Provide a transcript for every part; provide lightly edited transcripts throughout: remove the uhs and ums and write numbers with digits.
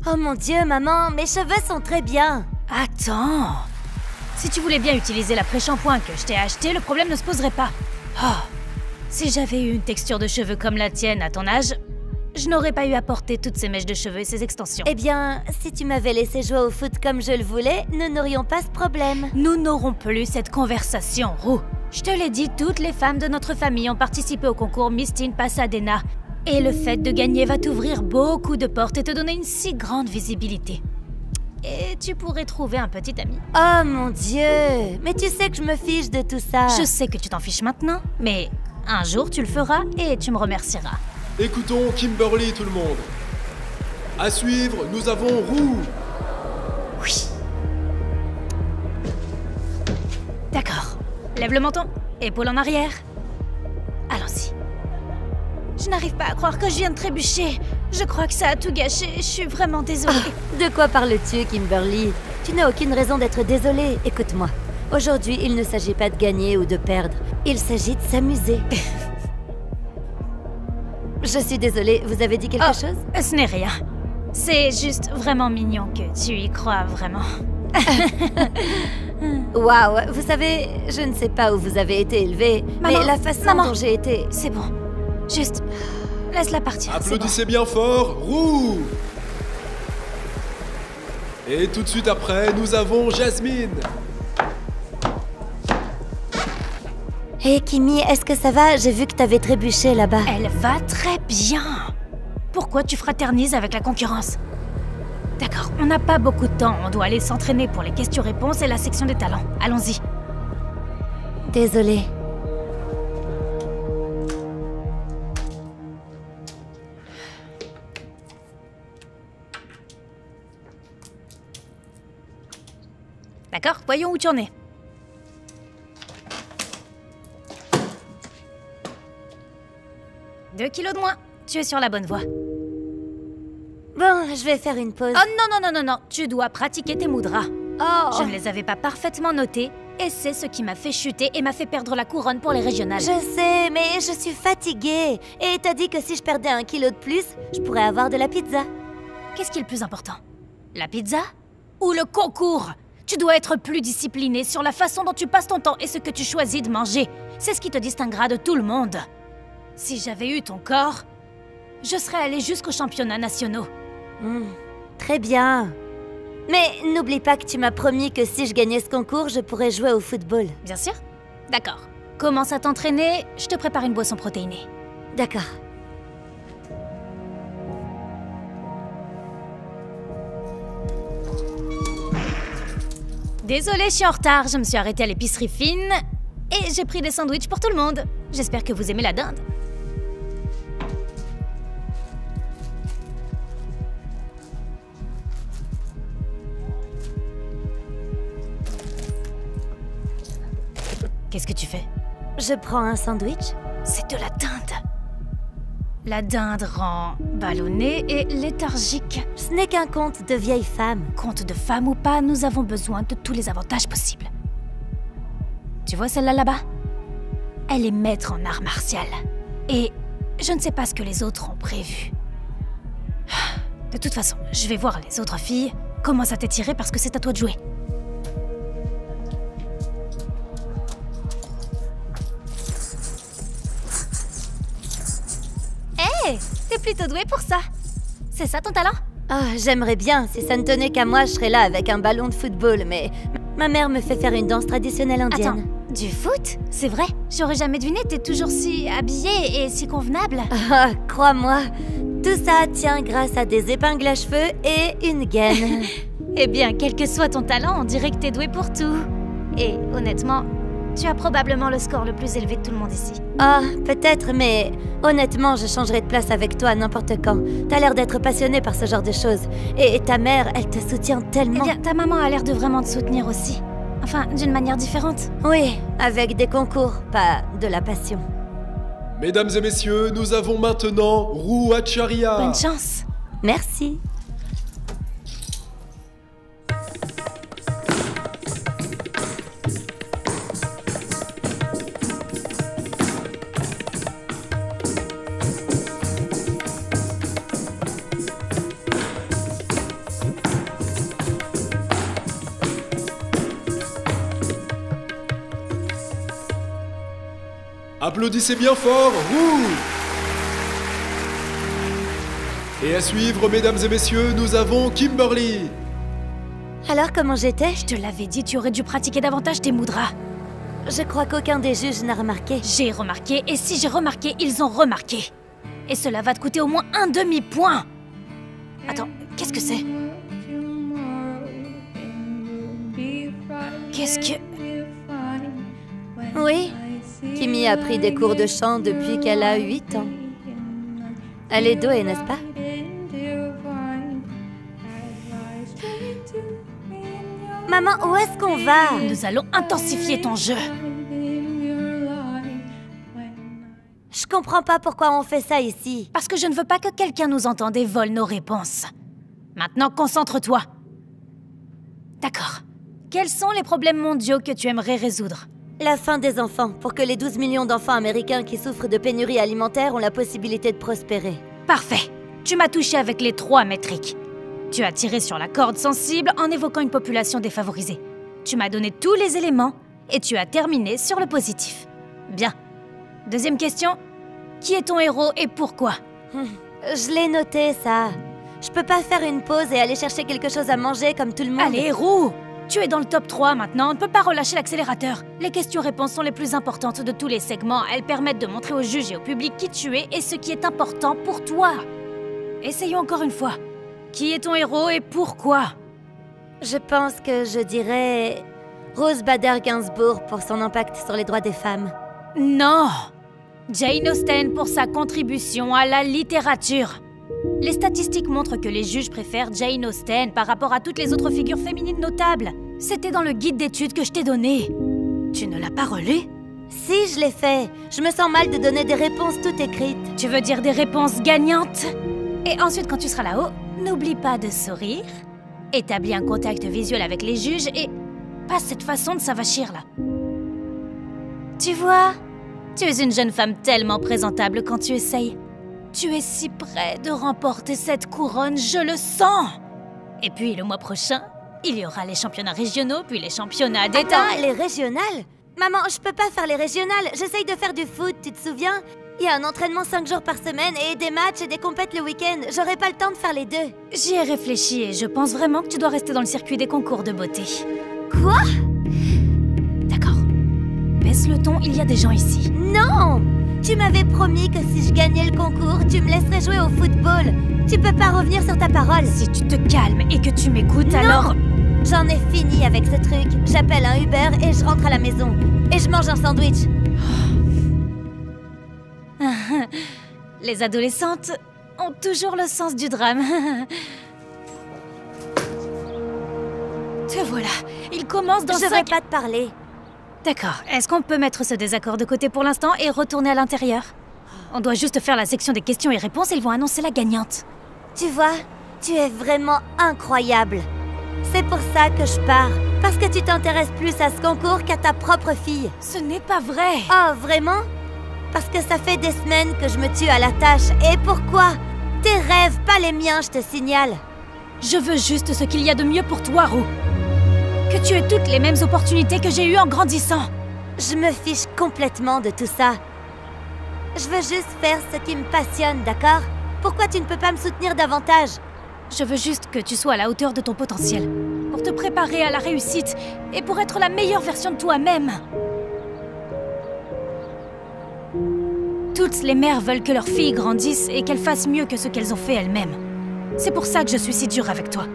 Oh mon Dieu, maman, mes cheveux sont très bien. Attends. Si tu voulais bien utiliser l'après-shampoing que je t'ai acheté, le problème ne se poserait pas. Oh. Si j'avais eu une texture de cheveux comme la tienne à ton âge, je n'aurais pas eu à porter toutes ces mèches de cheveux et ces extensions. Eh bien, si tu m'avais laissé jouer au foot comme je le voulais, nous n'aurions pas ce problème. Nous n'aurons plus cette conversation, Roux. Je te l'ai dit, toutes les femmes de notre famille ont participé au concours Miss Teen Pasadena. Et le fait de gagner va t'ouvrir beaucoup de portes et te donner une si grande visibilité. Et tu pourrais trouver un petit ami. Oh mon Dieu! Mais tu sais que je me fiche de tout ça. Je sais que tu t'en fiches maintenant, mais un jour tu le feras et tu me remercieras. Écoutons Kimberly, tout le monde. À suivre, nous avons Roux. Oui. D'accord. Lève le menton, épaule en arrière. Allons-y. Je n'arrive pas à croire que je viens de trébucher. Je crois que ça a tout gâché. Je suis vraiment désolée. De quoi parles-tu, Kimberly? Tu n'as aucune raison d'être désolée. Écoute-moi. Aujourd'hui, il ne s'agit pas de gagner ou de perdre. Il s'agit de s'amuser. Je suis désolée, vous avez dit quelque chose? Ce n'est rien. C'est juste vraiment mignon que tu y crois vraiment. Waouh, vous savez, je ne sais pas où vous avez été élevé, mais la façon dont j'ai été... C'est bon. Juste, laisse-la partir. Applaudissez bien fort, Roux. Et tout de suite après, nous avons Jasmine. Hé Kimi, est-ce que ça va? J'ai vu que t'avais trébuché là-bas. Elle va très bien. Pourquoi tu fraternises avec la concurrence? D'accord, on n'a pas beaucoup de temps. On doit aller s'entraîner pour les questions-réponses et la section des talents. Allons-y. Désolée. D'accord, voyons où tu en es. Deux kilos de moins. Tu es sur la bonne voie. Bon, je vais faire une pause. Oh non, non, non, non, non. Tu dois pratiquer tes mudras. Oh. Je ne les avais pas parfaitement notés, et c'est ce qui m'a fait chuter et m'a fait perdre la couronne pour les régionales. Je sais, mais je suis fatiguée. Et t'as dit que si je perdais 1 kilo de plus, je pourrais avoir de la pizza. Qu'est-ce qui est le plus important? La pizza? Ou le concours? Tu dois être plus discipliné sur la façon dont tu passes ton temps et ce que tu choisis de manger. C'est ce qui te distinguera de tout le monde. Si j'avais eu ton corps, je serais allée jusqu'aux championnats nationaux. Très bien. Mais n'oublie pas que tu m'as promis que si je gagnais ce concours, je pourrais jouer au football. Bien sûr. D'accord. Commence à t'entraîner, je te prépare une boisson protéinée. D'accord. Désolée, je suis en retard. Je me suis arrêtée à l'épicerie fine et j'ai pris des sandwichs pour tout le monde. J'espère que vous aimez la dinde. Qu'est-ce que tu fais? Je prends un sandwich. C'est de la dinde. La dinde rend ballonné et léthargique. Ce n'est qu'un conte de vieille femme. Conte de femme ou pas, nous avons besoin de tous les avantages possibles. Tu vois celle-là là-bas? Elle est maître en art martial. Et je ne sais pas ce que les autres ont prévu. De toute façon, je vais voir les autres filles. Commence à t'étirer parce que c'est à toi de jouer. Hé, t'es plutôt douée pour ça. C'est ça ton talent? Ah, j'aimerais bien. Si ça ne tenait qu'à moi, je serais là avec un ballon de football, mais ma mère me fait faire une danse traditionnelle indienne. Attends, du foot? C'est vrai? J'aurais jamais deviné, t'es toujours si habillée et si convenable. Ah, crois-moi, tout ça tient grâce à des épingles à cheveux et une gaine. Eh bien, quel que soit ton talent, on dirait que t'es douée pour tout. Et honnêtement, tu as probablement le score le plus élevé de tout le monde ici. Ah, peut-être, mais honnêtement, je changerai de place avec toi n'importe quand. T'as l'air d'être passionnée par ce genre de choses. Et ta mère, elle te soutient tellement. Eh bien, ta maman a l'air de vraiment te soutenir aussi. Enfin, d'une manière différente. Oui, avec des concours, pas de la passion. Mesdames et messieurs, nous avons maintenant Roux Acharya. Bonne chance. Merci. Applaudissez bien fort, Roux! Et à suivre, mesdames et messieurs, nous avons Kimberly. Alors, comment j'étais? Je te l'avais dit, tu aurais dû pratiquer davantage tes mudras. Je crois qu'aucun des juges n'a remarqué. J'ai remarqué, et si j'ai remarqué, ils ont remarqué. Et cela va te coûter au moins un demi-point. Attends, qu'est-ce que c'est? Qu'est-ce que... Oui, Kimi a pris des cours de chant depuis qu'elle a 8 ans. Elle est douée, n'est-ce pas? Maman, où est-ce qu'on va? Nous allons intensifier ton jeu. Je comprends pas pourquoi on fait ça ici. Parce que je ne veux pas que quelqu'un nous entende et vole nos réponses. Maintenant, concentre-toi. D'accord. Quels sont les problèmes mondiaux que tu aimerais résoudre? La faim des enfants, pour que les 12 millions d'enfants américains qui souffrent de pénurie alimentaire ont la possibilité de prospérer. Parfait. Tu m'as touché avec les 3 métriques. Tu as tiré sur la corde sensible en évoquant une population défavorisée. Tu m'as donné tous les éléments et tu as terminé sur le positif. Bien. Deuxième question. Qui est ton héros et pourquoi? Je l'ai noté, ça. Je peux pas faire une pause et aller chercher quelque chose à manger comme tout le monde. Allez, Roux! Tu es dans le top 3 maintenant, on ne peut pas relâcher l'accélérateur. Les questions-réponses sont les plus importantes de tous les segments. Elles permettent de montrer aux juges et au public qui tu es et ce qui est important pour toi. Essayons encore une fois. Qui est ton héros et pourquoi? Je pense que je dirais Rose Bader Ginsburg pour son impact sur les droits des femmes. Non! Jane Austen pour sa contribution à la littérature. Les statistiques montrent que les juges préfèrent Jane Austen par rapport à toutes les autres figures féminines notables. C'était dans le guide d'études que je t'ai donné. Tu ne l'as pas relu? Si, je l'ai fait. Je me sens mal de donner des réponses toutes écrites. Tu veux dire des réponses gagnantes? Et ensuite, quand tu seras là-haut, n'oublie pas de sourire, établis un contact visuel avec les juges et pas cette façon de s'avachir là. Tu vois, tu es une jeune femme tellement présentable quand tu essayes. Tu es si près de remporter cette couronne, je le sens. Et puis le mois prochain, il y aura les championnats régionaux, puis les championnats d'État. Attends, les régionales? Maman, je peux pas faire les régionales. J'essaye de faire du foot, tu te souviens? Il y a un entraînement 5 jours par semaine et des matchs et des compètes le week-end. J'aurai pas le temps de faire les deux. J'y ai réfléchi et je pense vraiment que tu dois rester dans le circuit des concours de beauté. Quoi? D'accord. Baisse le ton, il y a des gens ici. Non! Tu m'avais promis que si je gagnais le concours, tu me laisserais jouer au football. Tu peux pas revenir sur ta parole. Si tu te calmes et que tu m'écoutes, Non! alors... J'en ai fini avec ce truc. J'appelle un Uber et je rentre à la maison. Et je mange un sandwich. Les adolescentes ont toujours le sens du drame. Te voilà, il commence dans Je vais pas te parler. D'accord, est-ce qu'on peut mettre ce désaccord de côté pour l'instant et retourner à l'intérieur? On doit juste faire la section des questions et réponses et ils vont annoncer la gagnante. Tu vois, tu es vraiment incroyable. C'est pour ça que je pars. Parce que tu t'intéresses plus à ce concours qu'à ta propre fille. Ce n'est pas vrai. Oh, vraiment? Parce que ça fait des semaines que je me tue à la tâche. Et pourquoi? Tes rêves, pas les miens, je te signale. Je veux juste ce qu'il y a de mieux pour toi, Roux. Que tu aies toutes les mêmes opportunités que j'ai eues en grandissant. Je me fiche complètement de tout ça. Je veux juste faire ce qui me passionne, d'accord? Pourquoi tu ne peux pas me soutenir davantage? Je veux juste que tu sois à la hauteur de ton potentiel. Pour te préparer à la réussite et pour être la meilleure version de toi-même. Toutes les mères veulent que leurs filles grandissent et qu'elles fassent mieux que ce qu'elles ont fait elles-mêmes. C'est pour ça que je suis si dure avec toi.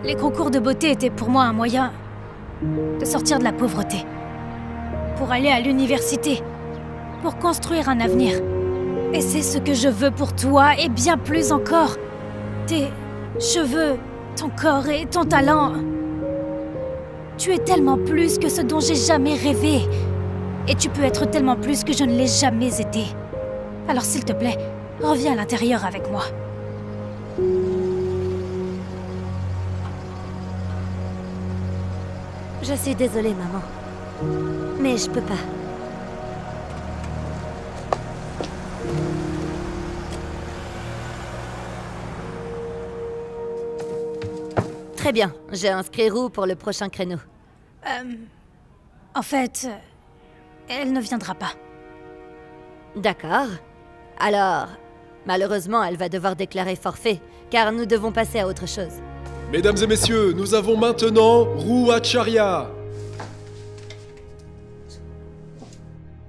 Les concours de beauté étaient pour moi un moyen de sortir de la pauvreté. Pour aller à l'université. Pour construire un avenir. Et c'est ce que je veux pour toi et bien plus encore. Tes cheveux, ton corps et ton talent. Tu es tellement plus que ce dont j'ai jamais rêvé. Et tu peux être tellement plus que je ne l'ai jamais été. Alors s'il te plaît, reviens à l'intérieur avec moi. Je suis désolée, maman. Mais je peux pas. Très bien, j'ai inscrit Roux pour le prochain créneau. En fait, elle ne viendra pas. D'accord. Alors, malheureusement, elle va devoir déclarer forfait, car nous devons passer à autre chose. Mesdames et messieurs, nous avons maintenant Rue Acharya.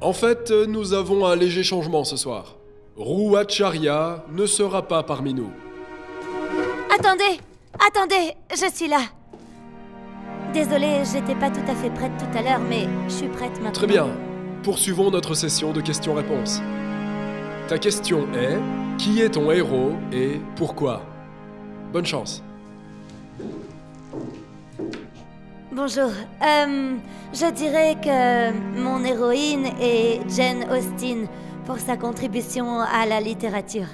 En fait, nous avons un léger changement ce soir. Rue Acharya ne sera pas parmi nous. Attendez! Attendez! Je suis là! Désolée, j'étais pas tout à fait prête tout à l'heure, mais je suis prête maintenant. Très bien. Poursuivons notre session de questions-réponses. Ta question est, qui est ton héros et pourquoi? Bonne chance. Bonjour. Je dirais que mon héroïne est Jane Austen pour sa contribution à la littérature.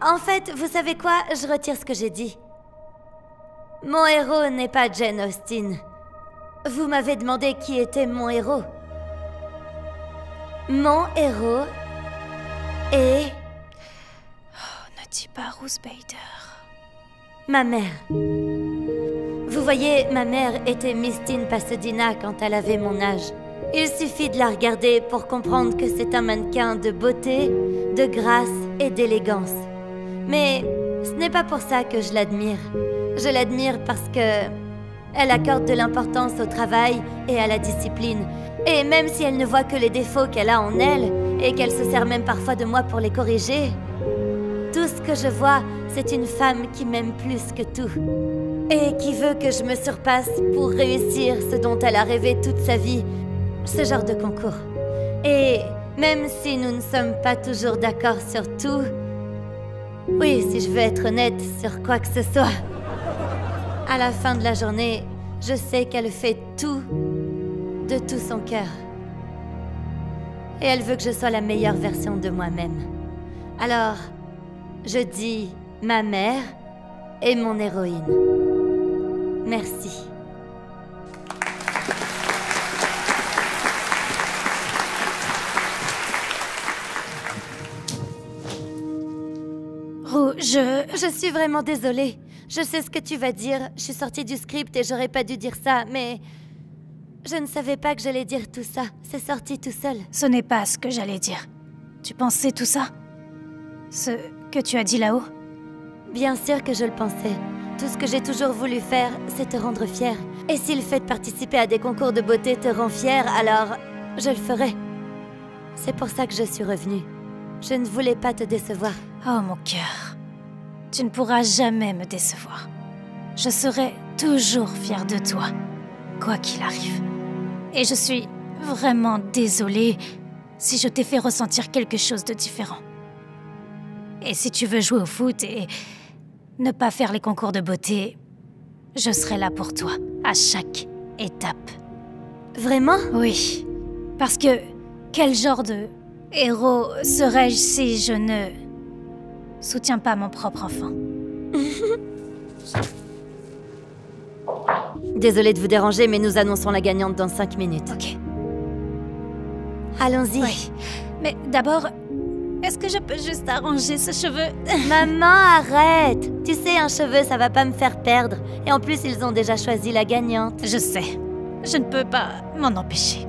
En fait, vous savez quoi? Je retire ce que j'ai dit. Mon héros n'est pas Jane Austen. Vous m'avez demandé qui était mon héros. Mon héros est... Oh, ne dis pas Ruth Bader. ma mère. Vous voyez, ma mère était Mistine Pasadena quand elle avait mon âge. Il suffit de la regarder pour comprendre que c'est un mannequin de beauté, de grâce et d'élégance. Mais ce n'est pas pour ça que je l'admire. Je l'admire parce que elle accorde de l'importance au travail et à la discipline. Et même si elle ne voit que les défauts qu'elle a en elle, et qu'elle se sert même parfois de moi pour les corriger, tout ce que je vois, c'est une femme qui m'aime plus que tout. Et qui veut que je me surpasse pour réussir ce dont elle a rêvé toute sa vie, ce genre de concours. Et même si nous ne sommes pas toujours d'accord sur tout, oui, si je veux être honnête sur quoi que ce soit, à la fin de la journée, je sais qu'elle fait tout de tout son cœur. Et elle veut que je sois la meilleure version de moi-même. Alors, je dis ma mère et mon héroïne. Merci. Je suis vraiment désolée. Je sais ce que tu vas dire. Je suis sortie du script et j'aurais pas dû dire ça, mais... je ne savais pas que j'allais dire tout ça. C'est sorti tout seul. Ce n'est pas ce que j'allais dire. Tu pensais tout ça? Ce que tu as dit là-haut? Bien sûr que je le pensais. Tout ce que j'ai toujours voulu faire, c'est te rendre fière. Et si le fait de participer à des concours de beauté te rend fière, alors je le ferai. C'est pour ça que je suis revenue. Je ne voulais pas te décevoir. Oh mon cœur, tu ne pourras jamais me décevoir. Je serai toujours fière de toi, quoi qu'il arrive. Et je suis vraiment désolée si je t'ai fait ressentir quelque chose de différent. Et si tu veux jouer au foot et ne pas faire les concours de beauté, je serai là pour toi, à chaque étape. Vraiment? Oui, parce que quel genre de héros serais-je si je ne soutiens pas mon propre enfant? Désolée de vous déranger, mais nous annonçons la gagnante dans 5 minutes. Ok. Allons-y. Oui, mais d'abord, est-ce que je peux juste arranger ce cheveu? Maman, arrête! Tu sais, un cheveu, ça va pas me faire perdre. Et en plus, ils ont déjà choisi la gagnante. Je sais. Je ne peux pas m'en empêcher.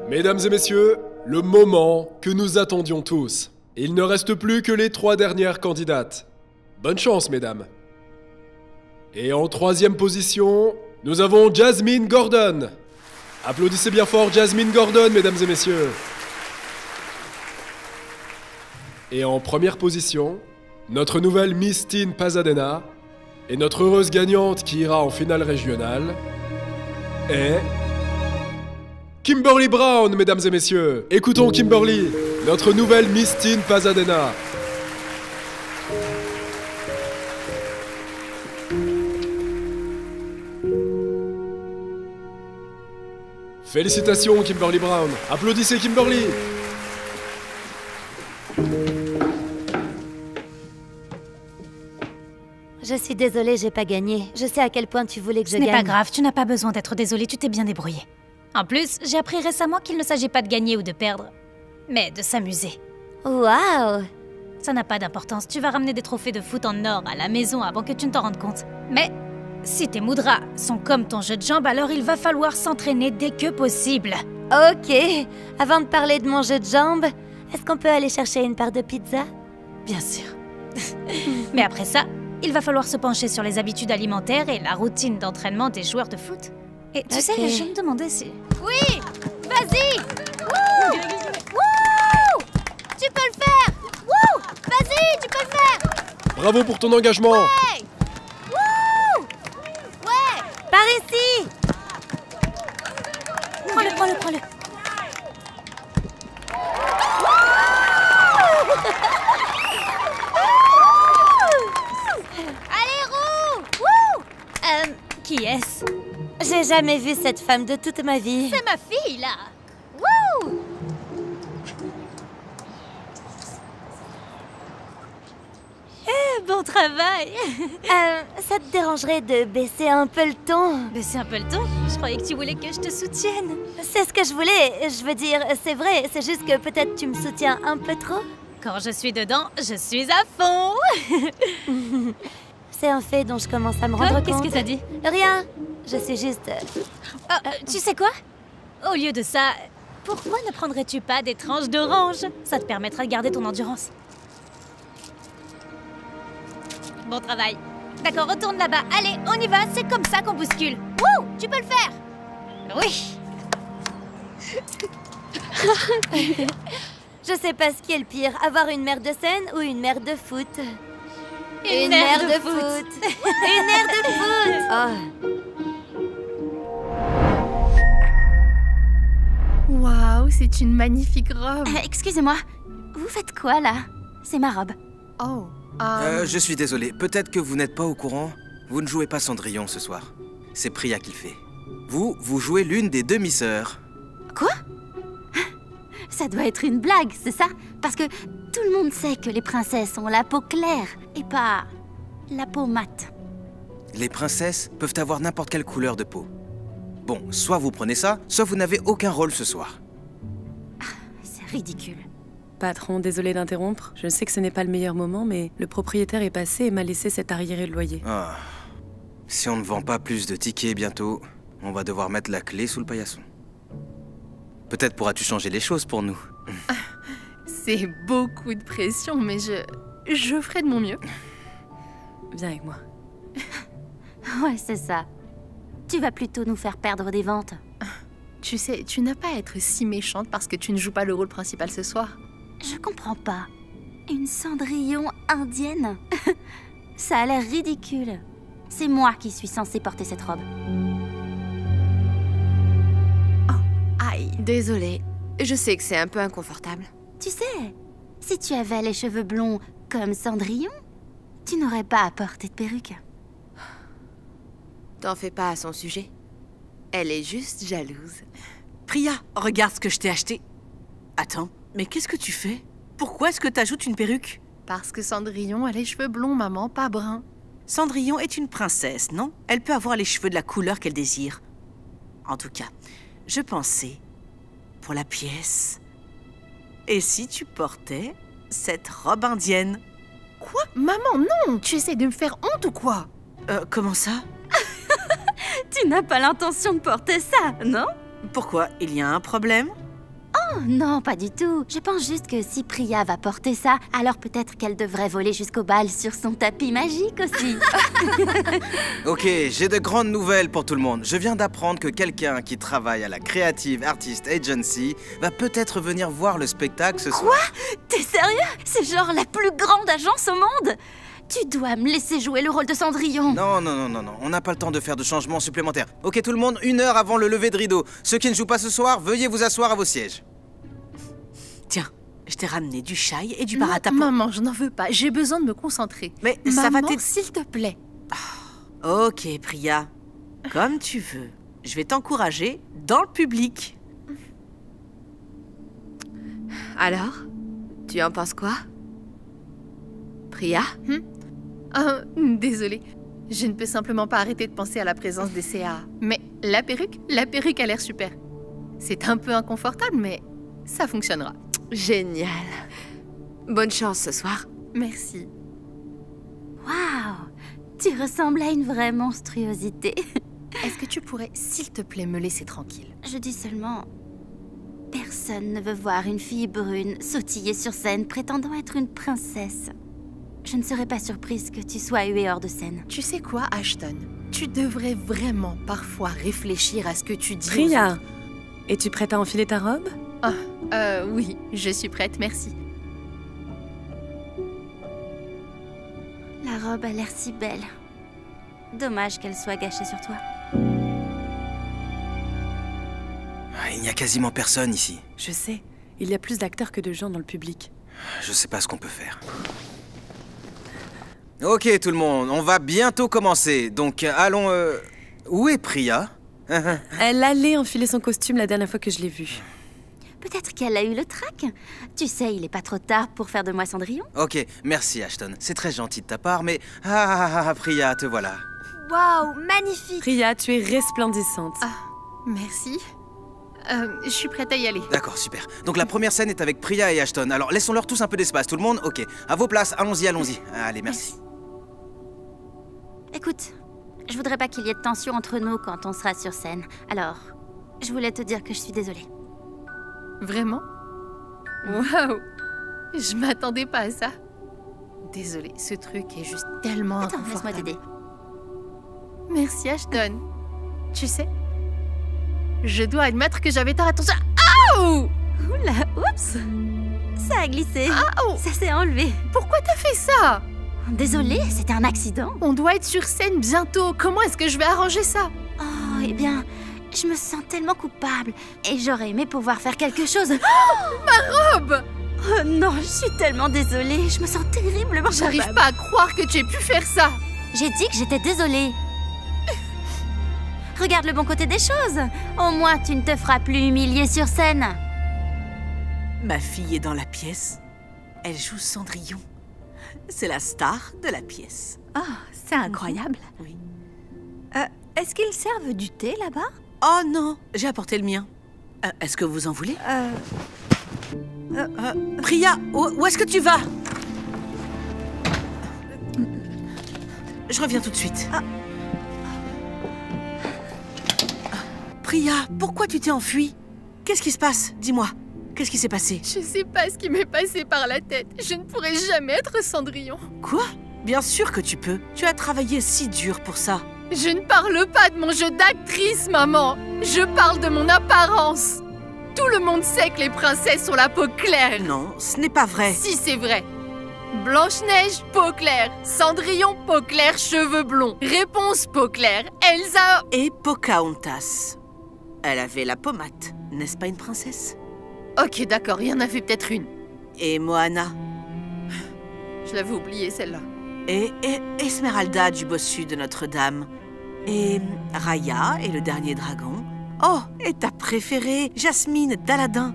Mesdames et messieurs, le moment que nous attendions tous. Il ne reste plus que les 3 dernières candidates. Bonne chance, mesdames. Et en 3e position, nous avons Jasmine Gordon. Applaudissez bien fort Jasmine Gordon, mesdames et messieurs. Et en 1re position, notre nouvelle Mistine Pasadena et notre heureuse gagnante qui ira en finale régionale est... Kimberly Brown, mesdames et messieurs. Écoutons Kimberly, notre nouvelle Mistine Pasadena. Félicitations Kimberly Brown. Applaudissez Kimberly. Je suis désolée, j'ai pas gagné. Je sais à quel point tu voulais que je Ce n'est gagne. pas grave, tu n'as pas besoin d'être désolée, tu t'es bien débrouillée. En plus, j'ai appris récemment qu'il ne s'agit pas de gagner ou de perdre, mais de s'amuser. Waouh! Ça n'a pas d'importance, tu vas ramener des trophées de foot en or à la maison avant que tu ne t'en rendes compte. Mais Si tes mudras sont comme ton jeu de jambes, alors il va falloir s'entraîner dès que possible. Ok, avant de parler de mon jeu de jambes, est-ce qu'on peut aller chercher une part de pizza? Bien sûr. Mais après ça, il va falloir se pencher sur les habitudes alimentaires et la routine d'entraînement des joueurs de foot. Et tu sais, je me demandais si... Oui! Vas-y! Wouh! Wouh! Tu peux le faire! Wouh! Vas-y, tu peux le faire! Bravo pour ton engagement! Hey! Wouh! Ouais! Par ici! Prends-le, prends-le. Allez, roux! Wouh! Qui est-ce? J'ai jamais vu cette femme de toute ma vie. C'est ma fille, là! Wouh! Bon travail! Ça te dérangerait de baisser un peu le ton? Baissez un peu le ton. Je croyais que tu voulais que je te soutienne. C'est ce que je voulais. Je veux dire, c'est vrai. C'est juste que peut-être tu me soutiens un peu trop. Quand je suis dedans, je suis à fond! C'est un fait dont je commence à me Quoi? rendre compte. Qu'est-ce que t'as dit? Rien. Je suis juste... Tu sais quoi? Au lieu de ça, pourquoi ne prendrais-tu pas des tranches d'orange? Ça te permettra de garder ton endurance. Bon travail. D'accord, retourne là-bas. Allez, on y va, c'est comme ça qu'on bouscule. Wouh! Tu peux le faire! Oui! Je sais pas ce qui est le pire, avoir une mère de scène ou une mère de foot. Une mère de foot. Une mère de foot. Oh. Waouh, c'est une magnifique robe. Excusez-moi, vous faites quoi là? C'est ma robe. Oh. Je suis désolé, peut-être que vous n'êtes pas au courant. Vous ne jouez pas Cendrillon ce soir. C'est Priya qui le fait. Vous jouez l'une des demi-sœurs. Quoi? Ça doit être une blague, c'est ça? Parce que tout le monde sait que les princesses ont la peau claire et pas la peau mate. Les princesses peuvent avoir n'importe quelle couleur de peau. Bon, soit vous prenez ça, soit vous n'avez aucun rôle ce soir. C'est ridicule. Patron, désolé d'interrompre. Je sais que ce n'est pas le meilleur moment, mais le propriétaire est passé et m'a laissé cet arriéré de loyer. Ah. Si on ne vend pas plus de tickets bientôt, on va devoir mettre la clé sous le paillasson. Peut-être pourras-tu changer les choses pour nous. C'est beaucoup de pression, mais je ferai de mon mieux. Viens avec moi. Ouais, c'est ça. Tu vas plutôt nous faire perdre des ventes. Tu sais, tu n'as pas à être si méchante parce que tu ne joues pas le rôle principal ce soir. Je comprends pas. Une Cendrillon indienne? Ça a l'air ridicule. C'est moi qui suis censée porter cette robe. Aïe. Désolée, je sais que c'est un peu inconfortable. Tu sais, si tu avais les cheveux blonds comme Cendrillon, tu n'aurais pas à porter de perruque. T'en fais pas à son sujet. Elle est juste jalouse. Priya, regarde ce que je t'ai acheté. Attends, mais qu'est-ce que tu fais? Pourquoi est-ce que t'ajoutes une perruque? Parce que Cendrillon a les cheveux blonds, maman, pas bruns. Cendrillon est une princesse, non? Elle peut avoir les cheveux de la couleur qu'elle désire. En tout cas, je pensais, pour la pièce, et si tu portais cette robe indienne? Quoi? Maman, non! Tu essaies de me faire honte ou quoi? Comment ça? Tu n'as pas l'intention de porter ça, non? Pourquoi? Il y a un problème? Oh non, pas du tout. Je pense juste que si Priya va porter ça, alors peut-être qu'elle devrait voler jusqu'au bal sur son tapis magique aussi. Ok, j'ai de grandes nouvelles pour tout le monde. Je viens d'apprendre que quelqu'un qui travaille à la Creative Artist Agency va peut-être venir voir le spectacle ce soir. Quoi? T'es sérieux? C'est genre la plus grande agence au monde? Tu dois me laisser jouer le rôle de Cendrillon. Non, on n'a pas le temps de faire de changements supplémentaires. Ok tout le monde, 1 heure avant le lever de rideau. Ceux qui ne jouent pas ce soir, veuillez vous asseoir à vos sièges. Tiens, je t'ai ramené du chai et du Non, bar à tapon. maman, je n'en veux pas. J'ai besoin de me concentrer. Mais ça va Maman, t'aider. s'il te plaît. Ok, Priya. Comme tu veux. Je vais t'encourager dans le public. Alors, tu en penses quoi? Priya? Désolée. Je ne peux simplement pas arrêter de penser à la présence des CA. Mais la perruque a l'air super. C'est un peu inconfortable, mais ça fonctionnera. Génial. Bonne chance ce soir. Merci. Waouh! Tu ressembles à une vraie monstruosité. Est-ce que tu pourrais, s'il te plaît, me laisser tranquille? Je dis seulement... Personne ne veut voir une fille brune sautiller sur scène prétendant être une princesse. Je ne serais pas surprise que tu sois huée hors de scène. Tu sais quoi, Ashton? Tu devrais vraiment parfois réfléchir à ce que tu dis. Priya, es-tu prête à enfiler ta robe? Oui, je suis prête, merci. La robe a l'air si belle. Dommage qu'elle soit gâchée sur toi. Il n'y a quasiment personne ici. Je sais, il y a plus d'acteurs que de gens dans le public. Je sais pas ce qu'on peut faire. Ok tout le monde, on va bientôt commencer. Donc allons... Où est Priya? Elle allait enfiler son costume la dernière fois que je l'ai vue. Peut-être qu'elle a eu le trac. Tu sais, il est pas trop tard pour faire de moi Cendrillon. Ok, merci Ashton. C'est très gentil de ta part, mais... Priya, te voilà. Waouh, magnifique! Priya, tu es resplendissante. Ah, merci. Je suis prête à y aller. D'accord, super. Donc la première scène est avec Priya et Ashton. Alors laissons-leur tous un peu d'espace, tout le monde? Ok, à vos places, allons-y, allons-y. Allez, merci. Écoute, je voudrais pas qu'il y ait de tension entre nous quand on sera sur scène. Alors, je voulais te dire que je suis désolée. Vraiment? Waouh! Je m'attendais pas à ça. Désolée, ce truc est juste tellement Attends, inconfortable. laisse-moi t'aider. Merci, Ashton. Tu sais, je dois admettre que j'avais tort. Attention. Aouh! Oula, oups! Ça a glissé. Aouh! Ça s'est enlevé. Pourquoi t'as fait ça? Désolée, c'était un accident. On doit être sur scène bientôt. Comment est-ce que je vais arranger ça? Oh, eh bien, je me sens tellement coupable. Et j'aurais aimé pouvoir faire quelque chose. Ma robe! Oh non, je suis tellement désolée. Je me sens terriblement J'arrive coupable. pas à croire que tu aies pu faire ça. J'ai dit que j'étais désolée. Regarde le bon côté des choses. Au moins, tu ne te feras plus humilier sur scène. Ma fille est dans la pièce. Elle joue Cendrillon. C'est la star de la pièce. Oh, c'est incroyable. Oui. Est-ce qu'ils servent du thé là-bas? Oh non, j'ai apporté le mien. Est-ce que vous en voulez? Priya, où est-ce que tu vas? Je reviens tout de suite. Priya, pourquoi tu t'es enfuie? Qu'est-ce qui se passe? Dis-moi. Qu'est-ce qui s'est passé? Je sais pas ce qui m'est passé par la tête. Je ne pourrai jamais être Cendrillon. Quoi? Bien sûr que tu peux. Tu as travaillé si dur pour ça. Je ne parle pas de mon jeu d'actrice, maman. Je parle de mon apparence. Tout le monde sait que les princesses ont la peau claire. Non, ce n'est pas vrai. Si, c'est vrai. Blanche-Neige, peau claire. Cendrillon, peau claire, cheveux blonds. Réponse, peau claire. Elsa... Et Pocahontas. Elle avait la pommade, n'est-ce pas une princesse? Ok, d'accord, il y en avait peut-être une. Et Moana. Je l'avais oubliée, celle-là. Et Esmeralda du bossu de Notre-Dame. Et Raya et le dernier dragon. Oh, et ta préférée, Jasmine d'Aladin.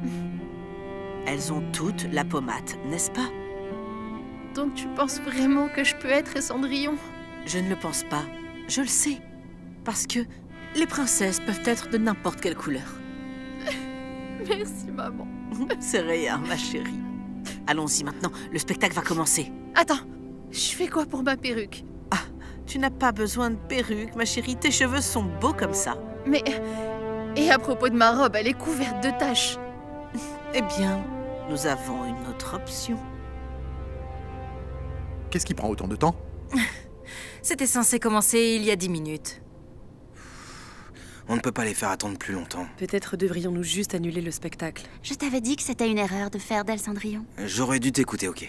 Elles ont toutes la pommade, n'est-ce pas? Donc tu penses vraiment que je peux être Cendrillon? Je ne le pense pas. Je le sais. Parce que les princesses peuvent être de n'importe quelle couleur. Merci, maman. C'est rien, ma chérie. Allons-y maintenant, le spectacle va commencer. Attends, je fais quoi pour ma perruque? Ah, tu n'as pas besoin de perruque, ma chérie. Tes cheveux sont beaux comme ça. Mais... Et à propos de ma robe, elle est couverte de taches. Eh bien, nous avons une autre option. Qu'est-ce qui prend autant de temps? C'était censé commencer il y a 10 minutes. On ne peut pas les faire attendre plus longtemps. Peut-être devrions-nous juste annuler le spectacle. Je t'avais dit que c'était une erreur de faire d'elle Cendrillon. J'aurais dû t'écouter, ok.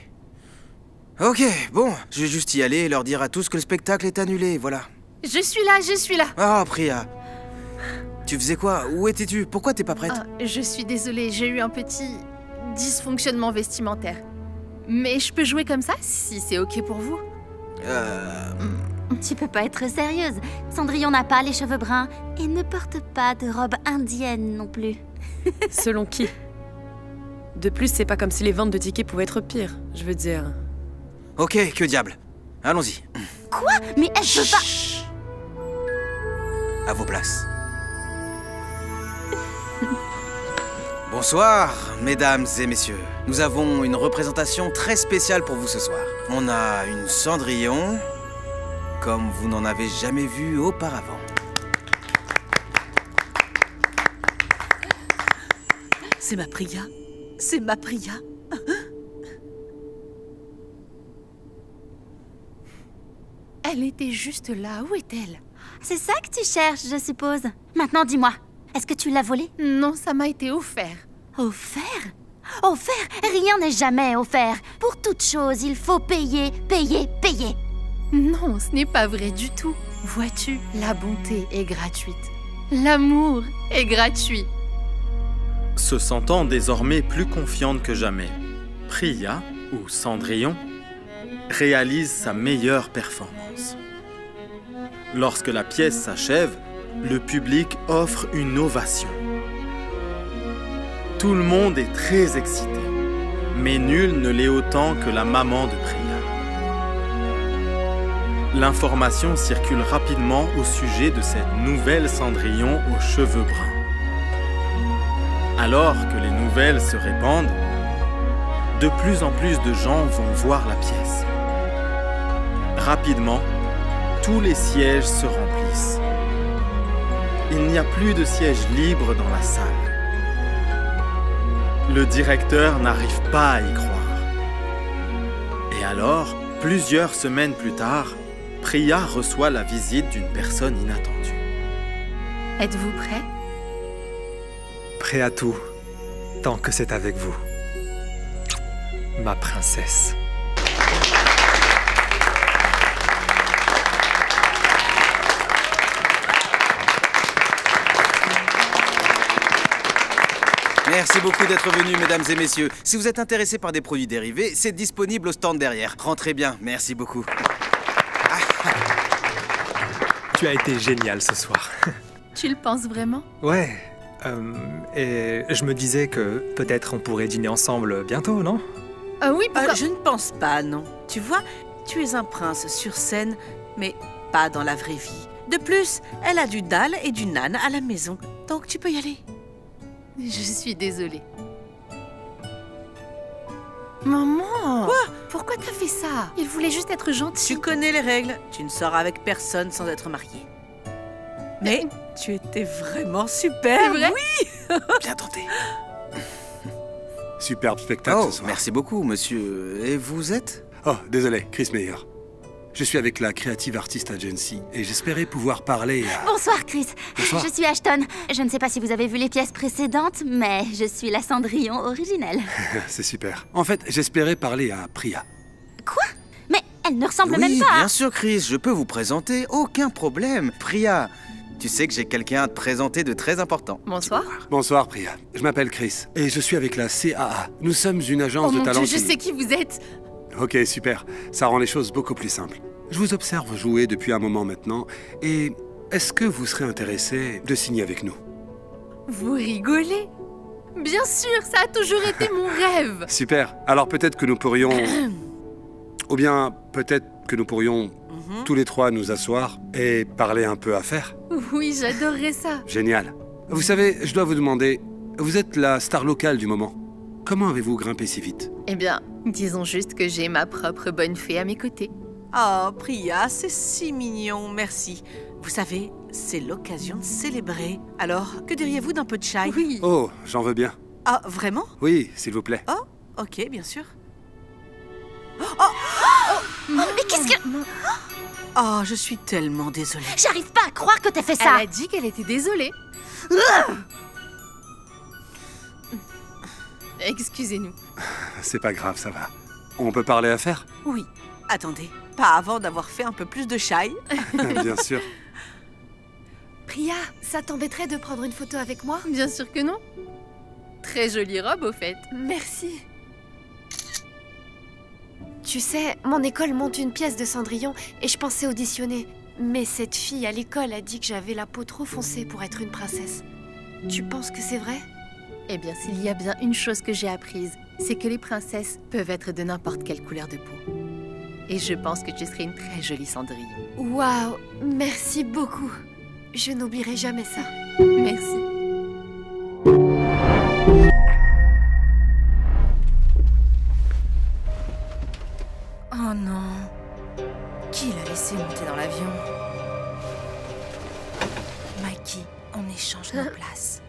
Ok, bon, je vais juste y aller et leur dire à tous que le spectacle est annulé, voilà. Je suis là, je suis là. Ah, Priya. Tu faisais quoi? Où étais-tu? Pourquoi t'es pas prête? Je suis désolée, j'ai eu un petit dysfonctionnement vestimentaire. Mais je peux jouer comme ça, si c'est ok pour vous? Tu peux pas être sérieuse. Cendrillon n'a pas les cheveux bruns et ne porte pas de robe indienne non plus. Selon qui? De plus, c'est pas comme si les ventes de tickets pouvaient être pires, je veux dire. Ok, que diable. Allons-y. Quoi? Mais elle peut pas... À vos places. Bonsoir, mesdames et messieurs. Nous avons une représentation très spéciale pour vous ce soir. On a une Cendrillon, comme vous n'en avez jamais vu auparavant. C'est ma Priya. C'est ma Priya. Elle était juste là. Où est-elle? C'est ça que tu cherches, je suppose. Maintenant, dis-moi, est-ce que tu l'as volé? Non, ça m'a été offert. Offert? Offert? Rien n'est jamais offert. Pour toute chose, il faut payer, payer, payer. Non, ce n'est pas vrai du tout. Vois-tu, la bonté est gratuite. L'amour est gratuit. Se sentant désormais plus confiante que jamais, Priya, ou Cendrillon, réalise sa meilleure performance. Lorsque la pièce s'achève, le public offre une ovation. Tout le monde est très excité, mais nul ne l'est autant que la maman de Priya. L'information circule rapidement au sujet de cette nouvelle Cendrillon aux cheveux bruns. Alors que les nouvelles se répandent, de plus en plus de gens vont voir la pièce. Rapidement, tous les sièges se remplissent. Il n'y a plus de sièges libres dans la salle. Le directeur n'arrive pas à y croire. Et alors, plusieurs semaines plus tard, Priya reçoit la visite d'une personne inattendue. Êtes-vous prêt? Prêt à tout, tant que c'est avec vous. Ma princesse. Merci beaucoup d'être venus, mesdames et messieurs. Si vous êtes intéressés par des produits dérivés, c'est disponible au stand derrière. Rentrez bien, merci beaucoup. Tu as été génial ce soir. Tu le penses vraiment? Ouais. Et je me disais que peut-être on pourrait dîner ensemble bientôt, non? Oui, pourquoi? Je ne pense pas, non. Tu vois, tu es un prince sur scène, mais pas dans la vraie vie. De plus, elle a du dalle et du nan à la maison, donc tu peux y aller. Je suis désolée. Maman! Quoi? Pourquoi t'as fait ça? Il voulait juste être gentil. Tu connais les règles. Tu ne sors avec personne sans être mariée. Mais tu étais vraiment super. C'est vrai? Oui. Bien tenté. Superbe spectacle ce soir. Merci beaucoup, monsieur. Et vous êtes? Oh, désolé, Chris Meyer. Je suis avec la Creative Artist Agency et j'espérais pouvoir parler à... Bonsoir, Chris. Bonsoir. Je suis Ashton. Je ne sais pas si vous avez vu les pièces précédentes, mais je suis la Cendrillon originelle. C'est super. En fait, j'espérais parler à Priya. Quoi? Mais elle ne ressemble même Oui, pas. bien sûr, Chris, je peux vous présenter, aucun problème. Priya, tu sais que j'ai quelqu'un à te présenter de très important. Bonsoir. Bonsoir, Priya. Je m'appelle Chris et je suis avec la CAA. Nous sommes une agence de Oh mon talent. Dieu, je sais qui vous êtes. Ok, super. Ça rend les choses beaucoup plus simples. Je vous observe jouer depuis un moment maintenant et est-ce que vous serez intéressé de signer avec nous? Vous rigolez? Bien sûr, ça a toujours été mon rêve. Super. Alors peut-être que nous pourrions... Ou bien peut-être que nous pourrions tous les trois nous asseoir et parler un peu affaires. Oui, j'adorerais ça. Génial. Vous savez, je dois vous demander, vous êtes la star locale du moment. Comment avez-vous grimpé si vite? Eh bien, disons juste que j'ai ma propre bonne fée à mes côtés. Oh, Priya, c'est si mignon, merci. Vous savez, c'est l'occasion de célébrer. Alors, que diriez-vous d'un peu de chai? Oui. Oh, j'en veux bien. Ah, vraiment? Oui, s'il vous plaît. Oh, ok, bien sûr. Mais qu'est-ce que... Oh, je suis tellement désolée. J'arrive pas à croire que t'aies fait ça. Elle a dit qu'elle était désolée. Excusez-nous. C'est pas grave, ça va. On peut parler affaires? Oui. Attendez, pas avant d'avoir fait un peu plus de chai. Bien sûr. Priya, ça t'embêterait de prendre une photo avec moi? Bien sûr que non. Très jolie robe, au fait. Merci. Tu sais, mon école monte une pièce de Cendrillon et je pensais auditionner. Mais cette fille à l'école a dit que j'avais la peau trop foncée pour être une princesse. Tu penses que c'est vrai? Eh bien, s'il y a bien une chose que j'ai apprise, c'est que les princesses peuvent être de n'importe quelle couleur de peau. Et je pense que tu serais une très jolie Cendrillon. Waouh, merci beaucoup. Je n'oublierai jamais ça. Merci. Oh non. Qui l'a laissé monter dans l'avion? Mikey, on échange nos places.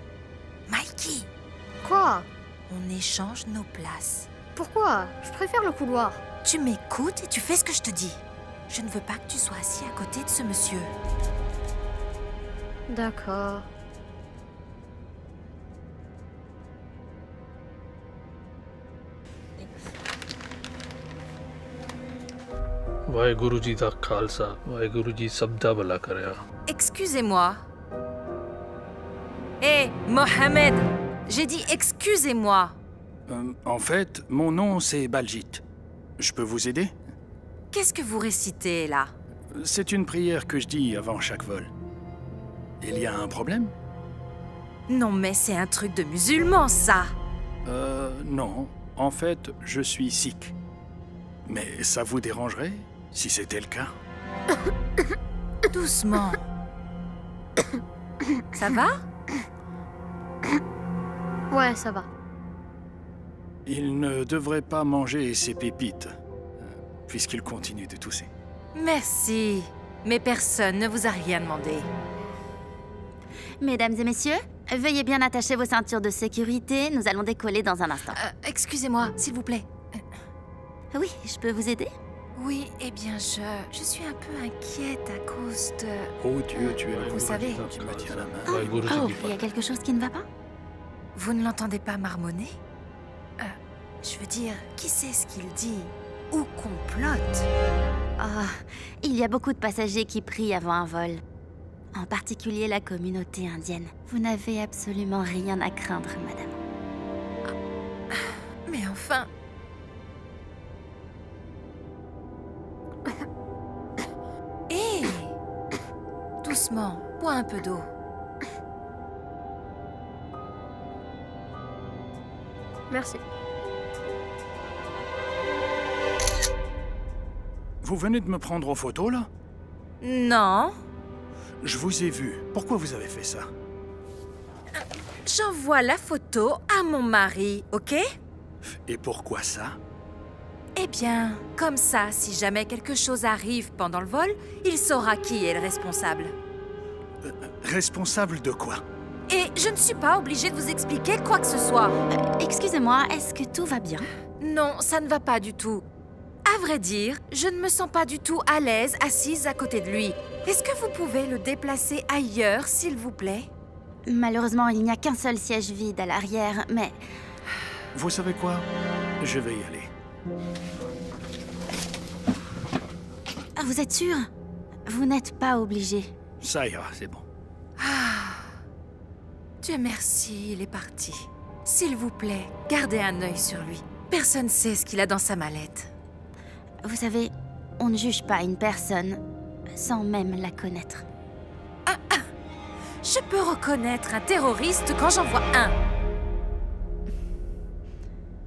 Mikey! Quoi? On échange nos places. Pourquoi? Je préfère le couloir. Tu m'écoutes et tu fais ce que je te dis. Je ne veux pas que tu sois assis à côté de ce monsieur. D'accord. Waheguru जी दा खालसा वाहेगुरु जी सब दा भला करया. Excusez-moi. Hé, Mohamed! J'ai dit excusez-moi. En fait, mon nom c'est Baljit. Je peux vous aider? Qu'est-ce que vous récitez là? C'est une prière que je dis avant chaque vol. Il y a un problème? Non mais c'est un truc de musulman ça. Non. En fait, je suis sikh. Mais ça vous dérangerait si c'était le cas? Doucement. Ça va? Ouais, ça va. Il ne devrait pas manger ses pépites, puisqu'il continue de tousser. Merci. Mais personne ne vous a rien demandé. Mesdames et messieurs, veuillez bien attacher vos ceintures de sécurité. Nous allons décoller dans un instant. Excusez-moi, s'il vous plaît. Oui, je peux vous aider? Oui, eh bien, je suis un peu inquiète à cause de... Oh Dieu, tu es là. Vous savez... Qui me tient la main. Oh, il y a quelque chose qui ne va pas? Vous ne l'entendez pas marmonner? Je veux dire, qui sait ce qu'il dit? Ou complote? Ah, il y a beaucoup de passagers qui prient avant un vol. En particulier la communauté indienne. Vous n'avez absolument rien à craindre, madame. Mais enfin... Hé! Doucement, bois un peu d'eau. Merci. Vous venez de me prendre en photo, là? Non. Je vous ai vu. Pourquoi vous avez fait ça? J'envoie la photo à mon mari, ok? Et pourquoi ça? Eh bien, comme ça, si jamais quelque chose arrive pendant le vol, il saura qui est le responsable. Responsable de quoi? Et je ne suis pas obligée de vous expliquer quoi que ce soit. Excusez-moi, est-ce que tout va bien? Non, ça ne va pas du tout. À vrai dire, je ne me sens pas du tout à l'aise assise à côté de lui. Est-ce que vous pouvez le déplacer ailleurs, s'il vous plaît? Malheureusement, il n'y a qu'un seul siège vide à l'arrière, mais... Vous savez quoi? Je vais y aller. Ah, vous êtes sûr? Vous n'êtes pas obligé. Ça ira, c'est bon. Dieu merci, il est parti. S'il vous plaît, gardez un œil sur lui. Personne ne sait ce qu'il a dans sa mallette. Vous savez, on ne juge pas une personne sans même la connaître. Je peux reconnaître un terroriste quand j'en vois un.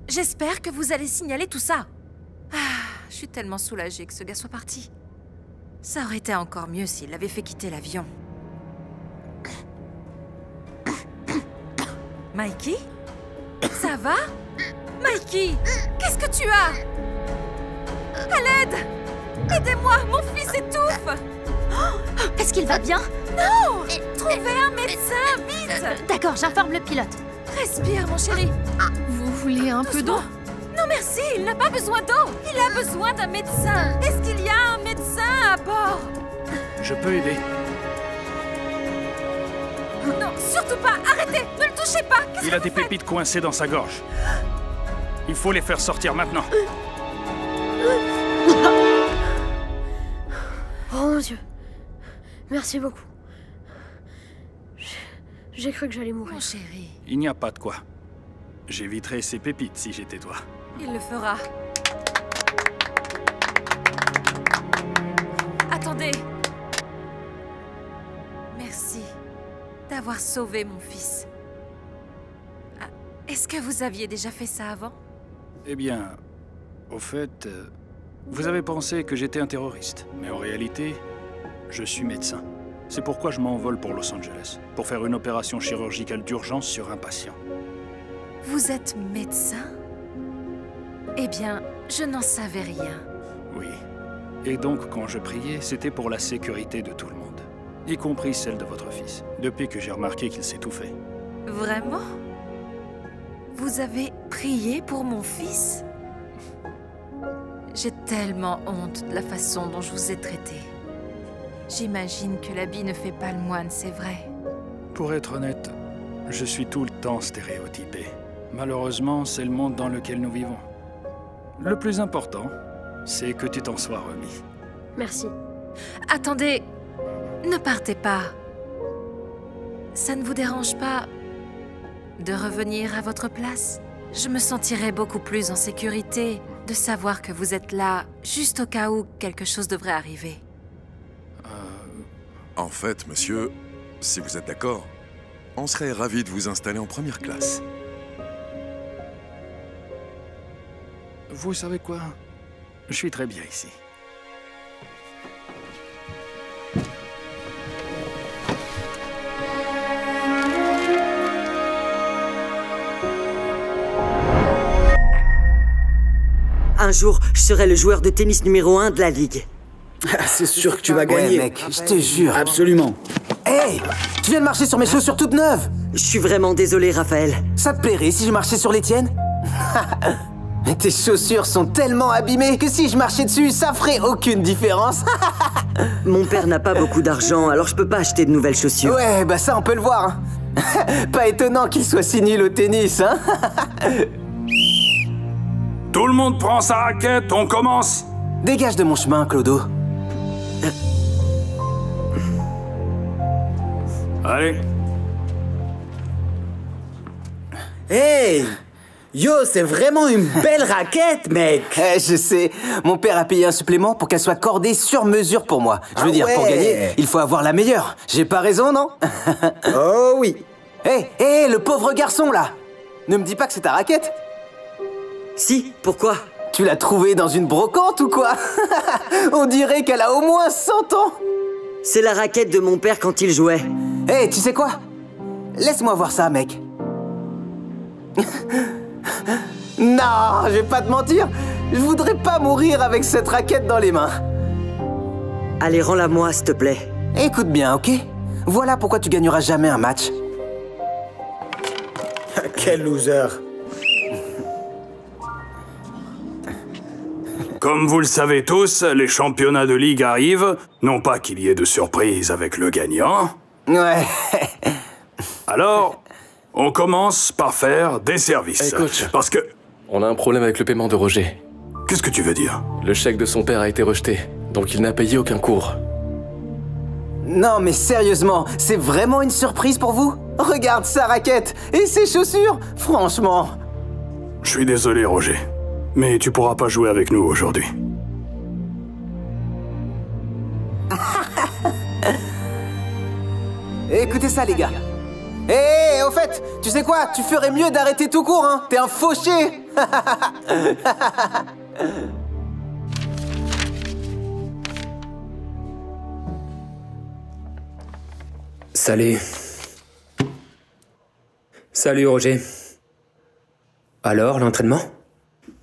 J'espère que vous allez signaler tout ça. Je suis tellement soulagée que ce gars soit parti. Ça aurait été encore mieux s'il l'avait fait quitter l'avion. Mikey? Ça va? Mikey, qu'est-ce que tu as? À l'aide! Aidez-moi, mon fils étouffe! Est-ce qu'il va bien? Non! Trouvez un médecin, vite! D'accord, j'informe le pilote. Respire, mon chéri. Vous voulez un peu d'eau? Non, merci, il n'a pas besoin d'eau. Il a besoin d'un médecin. Est-ce qu'il y a un médecin à bord? Je peux aider. Non, surtout pas! Arrêtez! Ne le touchez pas! Il a des pépites coincées dans sa gorge. Il faut les faire sortir maintenant. Oh mon Dieu. Merci beaucoup. J'ai cru que j'allais mourir. Mon chéri. Il n'y a pas de quoi. J'éviterais ces pépites si j'étais toi. Il le fera. Attendez. Merci d'avoir sauvé mon fils. Est-ce que vous aviez déjà fait ça avant? Eh bien, au fait, vous avez pensé que j'étais un terroriste. Mais en réalité, je suis médecin. C'est pourquoi je m'envole pour Los Angeles, pour faire une opération chirurgicale d'urgence sur un patient. Vous êtes médecin? Eh bien, je n'en savais rien. Oui. Et donc, quand je priais, c'était pour la sécurité de tout le monde, y compris celle de votre fils, depuis que j'ai remarqué qu'il s'étouffait. Vraiment? Vous avez prié pour mon fils? J'ai tellement honte de la façon dont je vous ai traité. J'imagine que l'habit ne fait pas le moine, c'est vrai. Pour être honnête, je suis tout le temps stéréotypé. Malheureusement, c'est le monde dans lequel nous vivons. Le plus important, c'est que tu t'en sois remis. Merci. Attendez, ne partez pas. Ça ne vous dérange pas de revenir à votre place? Je me sentirais beaucoup plus en sécurité de savoir que vous êtes là, juste au cas où quelque chose devrait arriver. En fait, monsieur, si vous êtes d'accord, on serait ravis de vous installer en première classe. Vous savez quoi? Je suis très bien ici. Un jour, je serai le joueur de tennis numéro 1 de la ligue. C'est sûr que tu vas gagner. Ouais, mec, je te jure. Absolument. Hey, tu viens de marcher sur mes chaussures toutes neuves. Je suis vraiment désolé, Raphaël. Ça te plairait si je marchais sur les tiennes? Mais tes chaussures sont tellement abîmées que si je marchais dessus, ça ferait aucune différence. Mon père n'a pas beaucoup d'argent, alors je peux pas acheter de nouvelles chaussures. Ouais, bah ça on peut le voir. Hein. Pas étonnant qu'il soit si nul au tennis, hein. Tout le monde prend sa raquette, on commence. Dégage de mon chemin, Clodo. Allez. Hey! Yo, c'est vraiment une belle raquette, mec! Je sais. Mon père a payé un supplément pour qu'elle soit cordée sur mesure pour moi. Je veux dire, pour gagner, il faut avoir la meilleure. J'ai pas raison, non? Oh oui. Hé, le pauvre garçon, là! Ne me dis pas que c'est ta raquette? Si, pourquoi? Tu l'as trouvée dans une brocante ou quoi? On dirait qu'elle a au moins 100 ans! C'est la raquette de mon père quand il jouait. Hé, tu sais quoi? Laisse-moi voir ça, mec. Non, je vais pas te mentir. Je voudrais pas mourir avec cette raquette dans les mains. Allez, rends-la moi, s'il te plaît. Écoute bien, ok? Voilà pourquoi tu gagneras jamais un match. Quel loser. Comme vous le savez tous, les championnats de ligue arrivent. Non pas qu'il y ait de surprise avec le gagnant. Ouais. Alors, on commence par faire des services. Hey coach, parce que... on a un problème avec le paiement de Roger. Qu'est-ce que tu veux dire? Le chèque de son père a été rejeté, donc il n'a payé aucun cours. Non mais sérieusement, c'est vraiment une surprise pour vous? Regarde sa raquette et ses chaussures, franchement. Je suis désolé, Roger. Mais tu pourras pas jouer avec nous aujourd'hui. Écoutez ça, les gars. Hé, au fait, tu sais quoi? Tu ferais mieux d'arrêter tout court, hein? T'es un fauché. Salut. Salut, Roger. Alors, l'entraînement?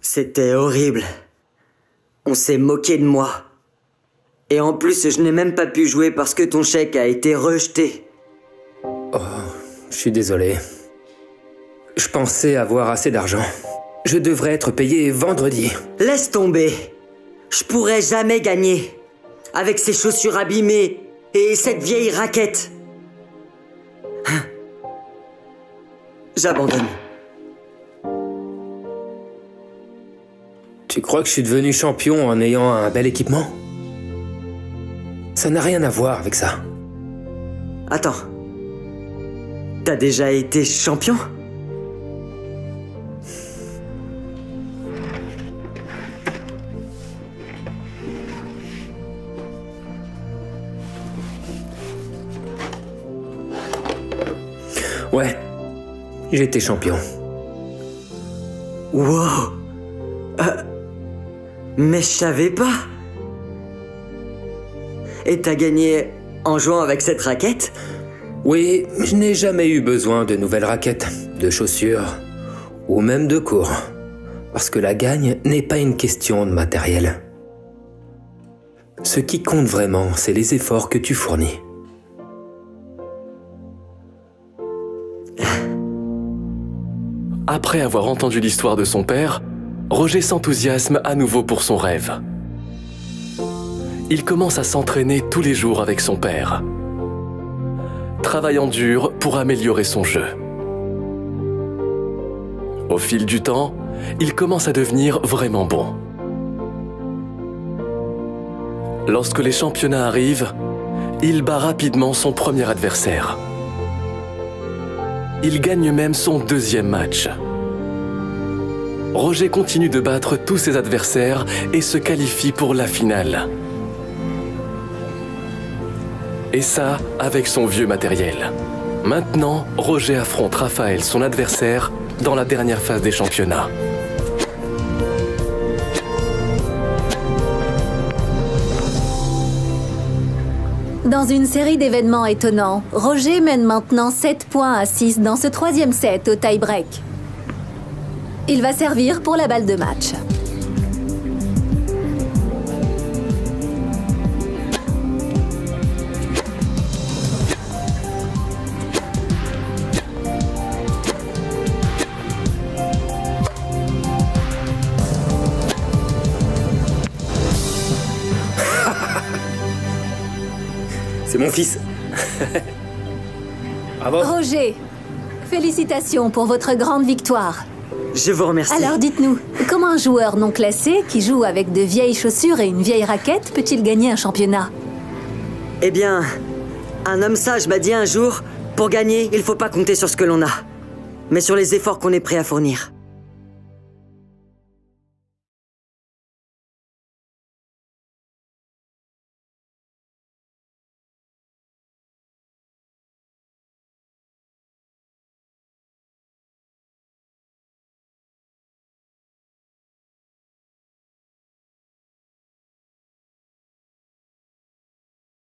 C'était horrible. On s'est moqué de moi. Et en plus, je n'ai même pas pu jouer parce que ton chèque a été rejeté. Oh, je suis désolé. Je pensais avoir assez d'argent. Je devrais être payé vendredi. Laisse tomber. Je pourrais jamais gagner. Avec ces chaussures abîmées et cette vieille raquette. J'abandonne. Tu crois que je suis devenu champion en ayant un bel équipement? Ça n'a rien à voir avec ça. Attends. T'as déjà été champion? Ouais, j'étais champion. Wow! Mais je savais pas. Et t'as gagné en jouant avec cette raquette? Oui, je n'ai jamais eu besoin de nouvelles raquettes, de chaussures, ou même de cours. Parce que la gagne n'est pas une question de matériel. Ce qui compte vraiment, c'est les efforts que tu fournis. Après avoir entendu l'histoire de son père, Roger s'enthousiasme à nouveau pour son rêve. Il commence à s'entraîner tous les jours avec son père, travaillant dur pour améliorer son jeu. Au fil du temps, il commence à devenir vraiment bon. Lorsque les championnats arrivent, il bat rapidement son premier adversaire. Il gagne même son deuxième match. Roger continue de battre tous ses adversaires et se qualifie pour la finale. Et ça, avec son vieux matériel. Maintenant, Roger affronte Raphaël, son adversaire, dans la dernière phase des championnats. Dans une série d'événements étonnants, Roger mène maintenant 7 points à 6 dans ce 3e set au tie-break. Il va servir pour la balle de match. C'est mon fils. Bravo. Roger, félicitations pour votre grande victoire. Je vous remercie. Alors dites-nous, comment un joueur non classé qui joue avec de vieilles chaussures et une vieille raquette peut-il gagner un championnat? Eh bien, un homme sage m'a dit un jour, pour gagner, il faut pas compter sur ce que l'on a, mais sur les efforts qu'on est prêt à fournir.